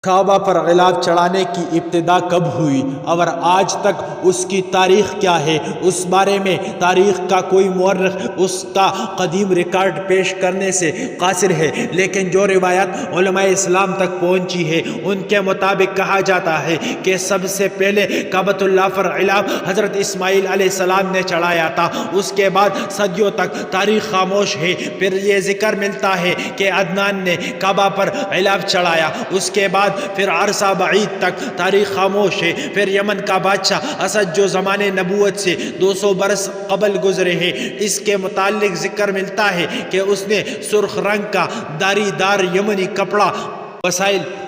کعبہ پر غلاف چڑھانے کی ابتدا کب ہوئی اور آج تک اس کی تاریخ کیا ہے، اس بارے میں تاریخ کا کوئی مورخ اس کا قدیم ریکارڈ پیش کرنے سے قاصر ہے، لیکن جو روایات علماء اسلام تک پہنچی ہے ان کے مطابق کہا جاتا ہے کہ سب سے پہلے کعبۃ اللہ پر غلاف حضرت اسماعیل علیہ السلام نے چڑھایا تھا۔ اس کے بعد صدیوں تک تاریخ خاموش ہے۔ پھر یہ ذکر ملتا ہے کہ عدنان نے کعبہ پر غلاف چڑھایا، اس کے بعد پھر عرصہ بعید تک تاریخ خاموش ہے۔ پھر یمن کا بادشاہ اسد جو زمانے نبوت سے 200 برس قبل گزرے ہیں، اس کے متعلق ذکر ملتا ہے کہ اس نے سرخ رنگ کا داری دار یمنی کپڑا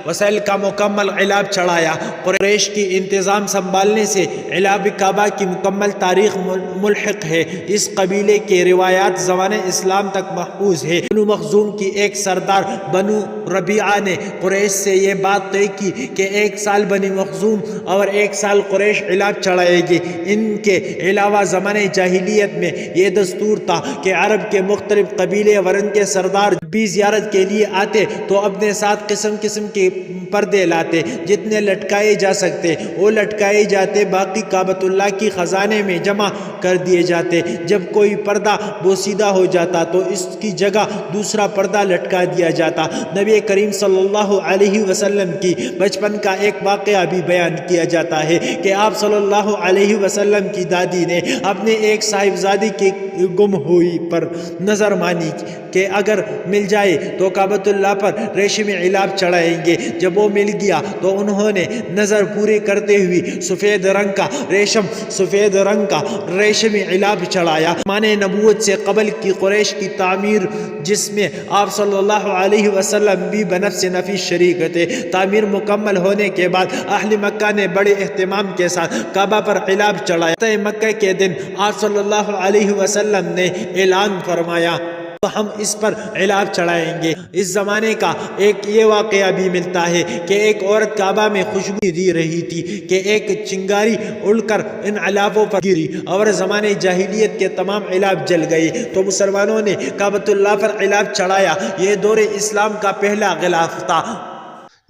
وسائل کا مکمل غلاف چڑھایا۔ قریش کی انتظام سنبھالنے سے غلاف کعبہ کی مکمل تاریخ ملحق ہے۔ اس قبیلے کے روایات زمانہ اسلام تک محفوظ ہے۔ بنو مخزوم کی ایک سردار بنو ربیعہ نے قریش سے یہ بات طے کی کہ ایک سال بنی مخزوم اور ایک سال قریش غلاف چڑھائے گے۔ ان کے علاوہ زمانہ جاہلیت میں یہ دستور تھا کہ عرب کے مختلف قبیلے اور ان کے سردار بھی زیارت کے لیے آتے تو اپنے ساتھ قسم قسم کے پردے لاتے، جتنے لٹکائے جا سکتے وہ لٹکائے جاتے، باقی کعبۃ اللہ کی خزانے میں جمع کر دیے جاتے۔ جب کوئی پردہ بوسیدہ ہو جاتا تو اس کی جگہ دوسرا پردہ لٹکا دیا جاتا۔ نبی کریم صلی اللہ علیہ وسلم کی بچپن کا ایک واقعہ بھی بیان کیا جاتا ہے کہ آپ صلی اللہ علیہ وسلم کی دادی نے اپنے ایک صاحبزادی کی گم ہوئی پر نظر مانی کہ اگر مل جائے تو کعبۃ اللہ پر ریشمی غلاف چڑھائیں گے۔ جب وہ مل گیا تو انہوں نے نظر پوری کرتے ہوئے سفید رنگ کا ریشمی غلاف چڑھایا۔ زمانہ نبوت سے قبل کی قریش کی تعمیر، جس میں آپ صلی اللہ علیہ وسلم بھی بنفس نفیس شریک تھے، تعمیر مکمل ہونے کے بعد اہل مکہ نے بڑے اہتمام کے ساتھ کعبہ پر غلاف چڑھایا۔ فتح مکہ کے دن آپ صلی اللہ علیہ وسلم نے اعلان فرمایا تو ہم اس پر غلاف چڑھائیں گے۔ اس زمانے کا ایک یہ واقعہ بھی ملتا ہے کہ ایک عورت کعبہ میں خوشبو دی رہی تھی کہ ایک چنگاری اڑ کر ان غلافوں پر گری اور زمانے جاہلیت کے تمام غلاف جل گئے تو مسلمانوں نے کعبۃ اللہ پر غلاف چڑھایا۔ یہ دور اسلام کا پہلا غلاف تھا۔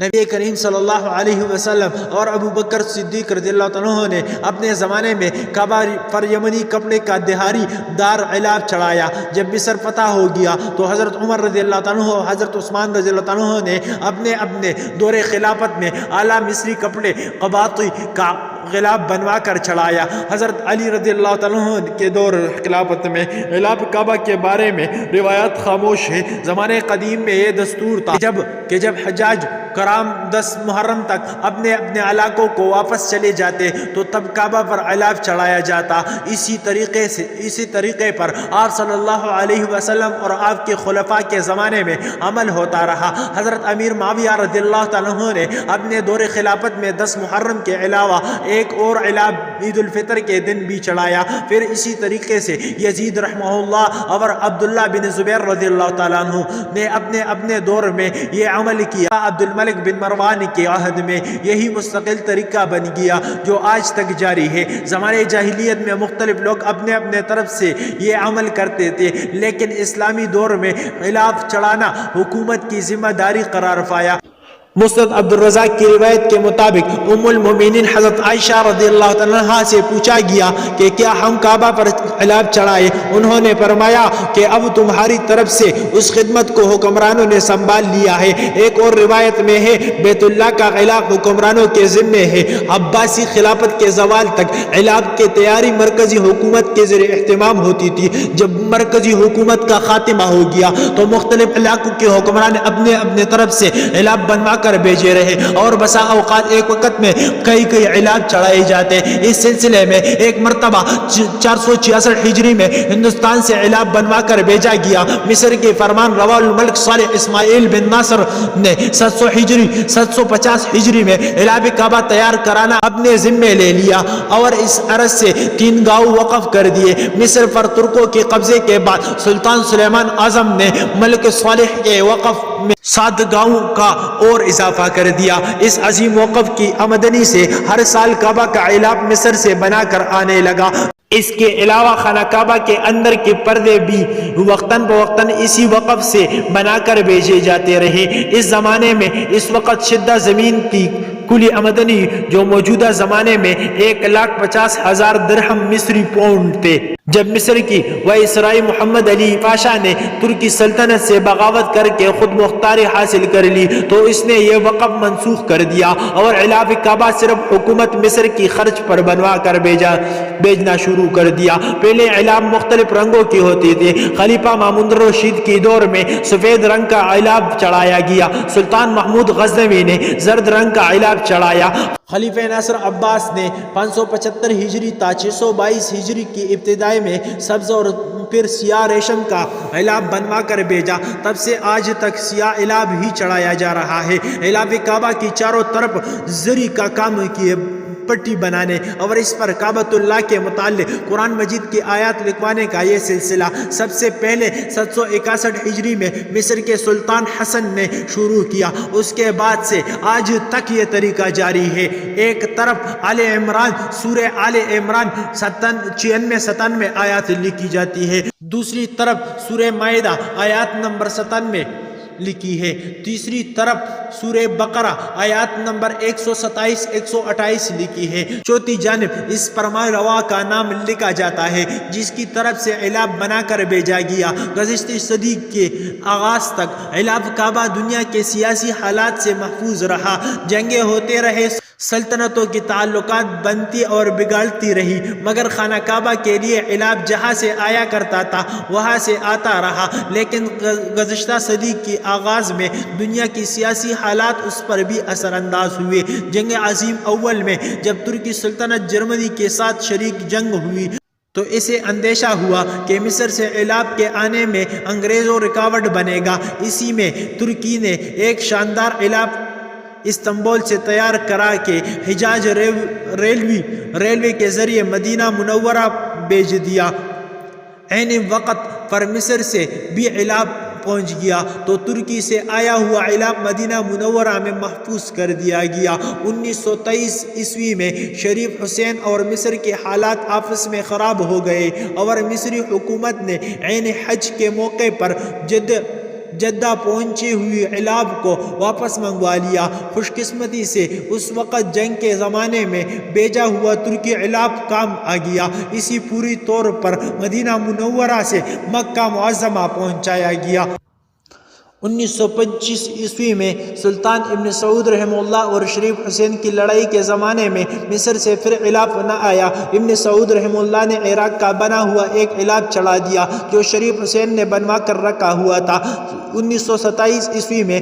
نبی کریم صلی اللہ علیہ وسلم اور ابو بکر صدیق رضی اللہ عنہ نے اپنے زمانے میں کعبہ پر یمنی کپڑے کا دہاری دار غلاف چڑھایا۔ جب مصر فتح ہو گیا تو حضرت عمر رضی اللہ عنہ اور حضرت عثمان رضی اللہ عنہ نے اپنے دور خلافت میں اعلیٰ مصری کپڑے قباطی کا غلاف بنوا کر چڑھایا۔ حضرت علی رضی اللہ عنہ کے دور خلافت میں غلاف کعبہ کے بارے میں روایات خاموش ہے۔ زمانے قدیم میں یہ دستور تھا کہ جب حجاج کرام 10 محرم تک اپنے علاقوں کو واپس چلے جاتے تو تب کعبہ پر غلاف چڑھایا جاتا۔ اسی طریقے پر آپ صلی اللہ علیہ وسلم اور آپ کے خلفاء کے زمانے میں عمل ہوتا رہا۔ حضرت امیر معاویہ رضی اللہ عنہ نے اپنے دور خلافت میں 10 محرم کے علاوہ ایک اور غلاف عید الفطر کے دن بھی چڑھایا۔ پھر اسی طریقے سے یزید رحمہ اللہ اور عبداللہ بن زبیر رضی اللہ تعالیٰ عنہ نے اپنے دور میں یہ عمل کیا۔ عبد الملک بن مروان کے عہد میں یہی مستقل طریقہ بن گیا جو آج تک جاری ہے۔ زمانے جاہلیت میں مختلف لوگ اپنے طرف سے یہ عمل کرتے تھے، لیکن اسلامی دور میں غلاف چڑھانا حکومت کی ذمہ داری قرار پایا۔ مسند عبد الرزاق کی روایت کے مطابق ام المومنین حضرت عائشہ رضی اللہ عنہا سے پوچھا گیا کہ کیا ہم کعبہ پر غلاف چڑھائے؟ انہوں نے فرمایا کہ اب تمہاری طرف سے اس خدمت کو حکمرانوں نے سنبھال لیا ہے۔ ایک اور روایت میں ہے بیت اللہ کا غلاف حکمرانوں کے ذمے ہے۔ عباسی خلافت کے زوال تک غلاف کی تیاری مرکزی حکومت کے ذریعے اہتمام ہوتی تھی۔ جب مرکزی حکومت کا خاتمہ ہو گیا تو مختلف علاقوں کے حکمران اپنے طرف سے غلاف بنوا کر بھیجے رہے اور بسا اوقات ایک وقت میں کئی غلاف چڑھائے جاتے۔ اس سلسلے میں ایک مرتبہ 466 ہجری میں ہندوستان سے غلاف بنوا کر بھیجا گیا۔ مصر کے فرمان روا الملک صالح اسماعیل بن ناصر نے 750 ہجری میں غلاف کعبہ تیار کرانا اپنے ذمے لے لیا اور اس عرض سے 3 گاؤں وقف کر دیے۔ مصر پر ترکوں کے قبضے کے بعد سلطان سلیمان اعظم نے ملک صالح کے وقف میں 7 گاؤں کا اور اضافہ کر دیا۔ اس عظیم وقف کی آمدنی سے ہر سال کعبہ کا غلاف مصر سے بنا کر آنے لگا۔ اس کے علاوہ خانہ کعبہ کے اندر کے پردے بھی وقتاً فوقتاً اسی وقف سے بنا کر بھیجے جاتے رہے۔ اس زمانے میں اس وقت شدہ زمین کی کلی آمدنی جو موجودہ زمانے میں 1,50,000 درہم مصری پاؤنڈ تھے۔ جب مصر کی وائسرائے محمد علی پاشا نے ترکی سلطنت سے بغاوت کر کے خود مختاری حاصل کر لی تو اس نے یہ وقف منسوخ کر دیا اور غلاف کعبہ صرف حکومت مصر کی خرچ پر بنوا کر بیچنا شروع کر دیا۔ پہلے غلاف مختلف رنگوں کی ہوتی تھی۔ خلیفہ مامون الرشید کے دور میں سفید رنگ کا غلاف چڑھایا گیا۔ سلطان محمود غزنوی نے زرد رنگ کا غلاف چڑھایا۔ خلیفہ ناصر عباس نے 575 ہجری تا 622 ہجری کی ابتدائی میں سبز اور پھر سیاہ ریشم کا غلاف بنوا کر بھیجا۔ تب سے آج تک سیاہ غلاف ہی چڑھایا جا رہا ہے۔ غلاف کعبہ کی چاروں طرف زری کا کام کیے پٹی بنانے اور اس پر کعبۃ اللہ کے متعلق قرآن مجید کی آیات لکھوانے کا یہ سلسلہ سب سے پہلے 761 ہجری میں مصر کے سلطان حسن نے شروع کیا۔ اس کے بعد سے آج تک یہ طریقہ جاری ہے۔ ایک طرف آل عمران سورہ آل عمران 96-97 آیات لکھی جاتی ہے، دوسری طرف سورہ مائدہ آیات نمبر 97 لکھی ہے، تیسری طرف سورہ بقرہ آیات نمبر 127-128 لکھی ہے، چوتھی جانب اس فرمان روا کا نام لکھا جاتا ہے جس کی طرف سے غلاف بنا کر بھیجا گیا۔ گزشتہ صدی کے آغاز تک غلاف کعبہ دنیا کے سیاسی حالات سے محفوظ رہا، جنگیں ہوتے رہے، سلطنتوں کی تعلقات بنتی اور بگڑتی رہی، مگر خانہ کعبہ کے لیے غلاف جہاں سے آیا کرتا تھا وہاں سے آتا رہا۔ لیکن گزشتہ صدی کے آغاز میں دنیا کی سیاسی حالات اس پر بھی اثر انداز ہوئے۔ جنگ عظیم اول میں جب ترکی سلطنت جرمنی کے ساتھ شریک جنگ ہوئی تو اسے اندیشہ ہوا کہ مصر سے غلاف کے آنے میں انگریزوں رکاوٹ بنے گا۔ اسی میں ترکی نے ایک شاندار غلاف استنبول سے تیار کرا کے حجاز ریلوے کے ذریعے مدینہ منورہ بھیج دیا۔ عین وقت پر مصر سے بھی غلاف پہنچ گیا تو ترکی سے آیا ہوا غلاف مدینہ منورہ میں محفوظ کر دیا گیا۔ 1923 عیسوی میں شریف حسین اور مصر کے حالات آپس میں خراب ہو گئے اور مصری حکومت نے عین حج کے موقع پر جدہ پہنچے ہوئے غلاف کو واپس منگوا لیا۔ خوش قسمتی سے اس وقت جنگ کے زمانے میں بھیجا ہوا ترکی غلاف کام آ گیا۔ اسی پوری طور پر مدینہ منورہ سے مکہ معظمہ پہنچایا گیا۔ 1925 عیسوی میں سلطان ابن سعود رحمہ اللہ اور شریف حسین کی لڑائی کے زمانے میں مصر سے پھر غلاف نہ آیا۔ ابن سعود رحمہ اللہ نے عراق کا بنا ہوا ایک غلاف چڑھا دیا جو شریف حسین نے بنوا کر رکھا ہوا تھا۔ 1927 عیسوی میں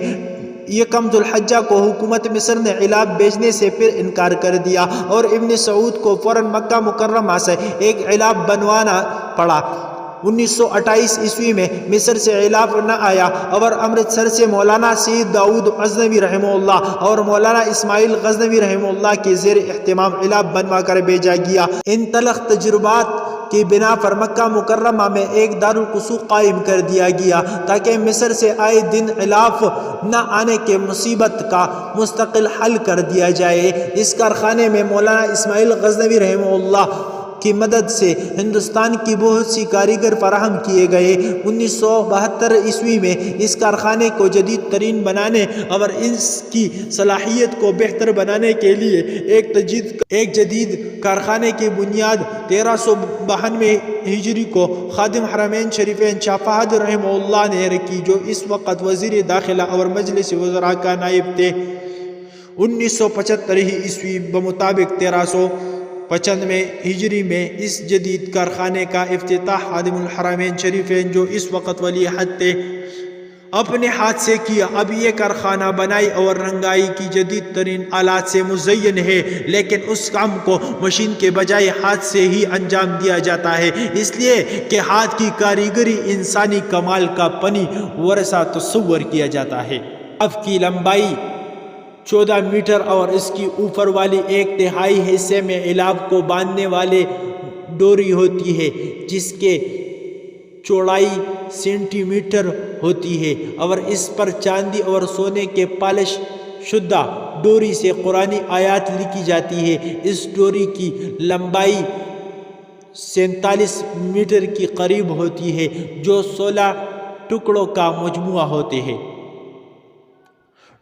یکم ذو الحجہ کو حکومت مصر نے غلاف بیچنے سے پھر انکار کر دیا اور ابن سعود کو فوراً مکہ مکرمہ سے ایک غلاف بنوانا پڑا۔ 1928 عیسوی میں مصر سے غلاف نہ آیا اور امرتسر سے مولانا سید داؤد غزنوی رحمہ اللہ اور مولانا اسماعیل غزنوی رحمہ اللہ کے زیر اہتمام غلاف بنوا کر بھیجا گیا۔ ان تلخ تجربات کی بنا پر مکہ مکرمہ میں ایک دارالقصور قائم کر دیا گیا تاکہ مصر سے آئے دن غلاف نہ آنے کے مصیبت کا مستقل حل کر دیا جائے۔ اس کارخانے میں مولانا اسماعیل غزنوی رحمہ اللہ کی مدد سے ہندوستان کی بہت سی کاریگر فراہم کیے گئے۔ 1972 عیسوی میں اس کارخانے کو جدید ترین بنانے اور اس کی صلاحیت کو بہتر بنانے کے لیے ایک جدید کارخانے کی بنیاد 1392 ہجری کو خادم حرمین شریفین شاہ فہد رحمہ اللہ نے رکھی جو اس وقت وزیر داخلہ اور مجلس وزراء کا نائب تھے۔ 1975 عیسوی بمطابق 1395 ہجری میں اس جدید کارخانے کا افتتاح خادم الحرمین شریفین جو اس وقت ولی عہد تھے اپنے ہاتھ سے کیا۔ اب یہ کارخانہ بنائی اور رنگائی کی جدید ترین آلات سے مزین ہے، لیکن اس کام کو مشین کے بجائے ہاتھ سے ہی انجام دیا جاتا ہے، اس لیے کہ ہاتھ کی کاریگری انسانی کمال کا پنی ورثہ تصور کیا جاتا ہے۔ اب کی لمبائی 14 میٹر اور اس کی اوپر والی 1/3 حصے میں غلاف کو باندھنے والے ڈوری ہوتی ہے جس کے چوڑائی سینٹی میٹر ہوتی ہے اور اس پر چاندی اور سونے کے پالش شدہ ڈوری سے قرآنی آیات لکھی جاتی ہے۔ اس ڈوری کی لمبائی 47 میٹر کی قریب ہوتی ہے، جو 16 ٹکڑوں کا مجموعہ ہوتے ہیں۔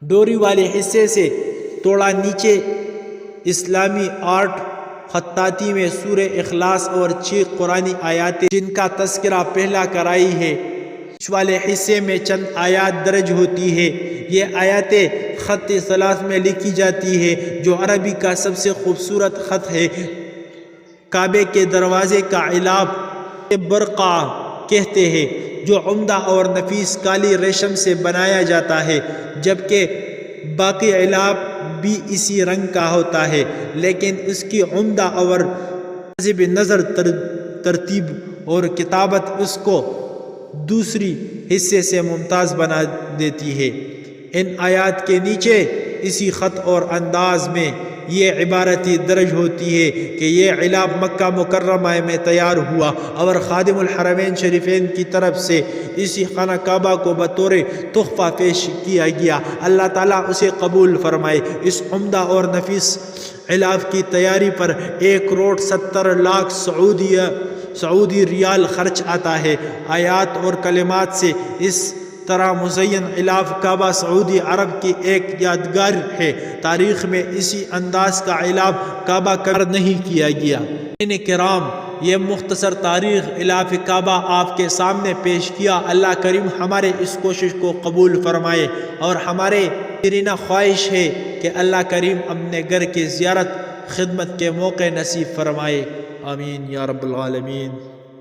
ڈوری والے حصے سے تھوڑا نیچے اسلامی آرٹ خطاطی میں سورہ اخلاص اور 6 قرآنی آیاتیں جن کا تذکرہ پہلا کرائی ہے۔ بیچ والے حصے میں چند آیات درج ہوتی ہے۔ یہ آیاتیں خط ثلاث میں لکھی جاتی ہے، جو عربی کا سب سے خوبصورت خط ہے۔ کعبے کے دروازے کا علاب برقع کہتے ہیں، جو عمدہ اور نفیس کالی ریشم سے بنایا جاتا ہے، جبکہ باقی علاب بھی اسی رنگ کا ہوتا ہے، لیکن اس کی عمدہ اور جذب نظر ترتیب اور کتابت اس کو دوسری حصے سے ممتاز بنا دیتی ہے۔ ان آیات کے نیچے اسی خط اور انداز میں یہ عبارت درج ہوتی ہے کہ یہ علاب مکہ مکرمہ میں تیار ہوا اور خادم الحرمین شریفین کی طرف سے اسی خانہ کعبہ کو بطور تحفہ پیش کیا گیا۔ اللہ تعالیٰ اسے قبول فرمائے۔ اس عمدہ اور نفیس علاب کی تیاری پر 1,70,00,000 سعودی ریال خرچ آتا ہے۔ آیات اور کلمات سے اس طرح مزین علاب کعبہ سعودی عرب کی ایک یادگار ہے۔ تاریخ میں اسی انداز کا علاب کعبہ کر نہیں کیا گیا۔ مؤمنین کرام، یہ مختصر تاریخ علاب کعبہ آپ کے سامنے پیش کیا۔ اللہ کریم ہمارے اس کوشش کو قبول فرمائے، اور ہمارے دیرینہ خواہش ہے کہ اللہ کریم اپنے گھر کی زیارت خدمت کے موقع نصیب فرمائے۔ آمین یا رب العالمین۔